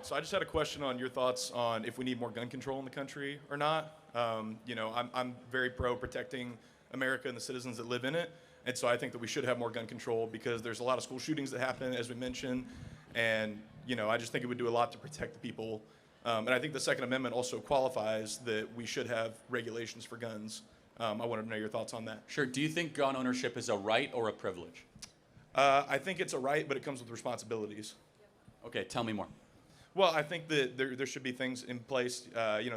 So I just had a question on your thoughts on if we need more gun control in the country or not. I'm very pro protecting America and the citizens that live in it, and so I think that we should have more gun control because there's a lot of school shootings that happen, as we mentioned, and I just think it would do a lot to protect the people. And I think the Second Amendment also qualifies that we should have regulations for guns. I wanted to know your thoughts on that. Sure. Do you think gun ownership is a right or a privilege? I think it's a right, but it comes with responsibilities. Okay, tell me more. Well, I think that there should be things in place,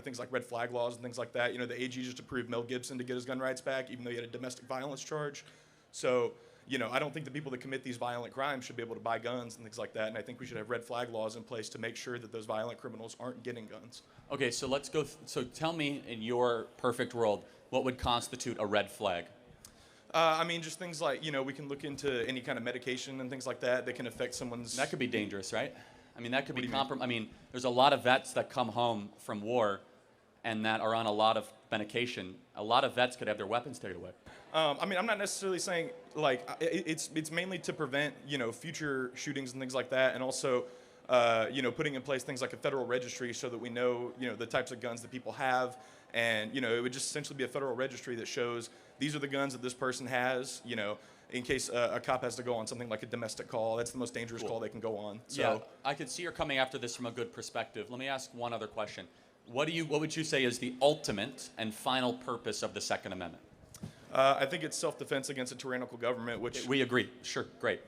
things like red flag laws and things like that. The AG just approved Mel Gibson to get his gun rights back, even though he had a domestic violence charge. So, I don't think the people that commit these violent crimes should be able to buy guns and things like that. And I think we should have red flag laws in place to make sure that those violent criminals aren't getting guns. Okay, so let's go. So tell me, in your perfect world, what would constitute a red flag? Just things like, we can look into any kind of medication and things like that that can affect someone's... That could be dangerous, right? That could be What do you mean? there's a lot of vets that come home from war and that are on a lot of medication. A lot of vets could have their weapons taken away. I'm not necessarily saying, it's mainly to prevent, future shootings and things like that, and also, putting in place things like a federal registry so that we know, the types of guns that people have, and, it would just essentially be a federal registry that shows these are the guns that this person has, in case a cop has to go on something like a domestic call. That's the most dangerous call they can go on. So, Yeah, I can see you're coming after this from a good perspective. Let me ask one other question. What would you say is the ultimate and final purpose of the Second Amendment? I think it's self-defense against a tyrannical government, which... We agree. Sure, great.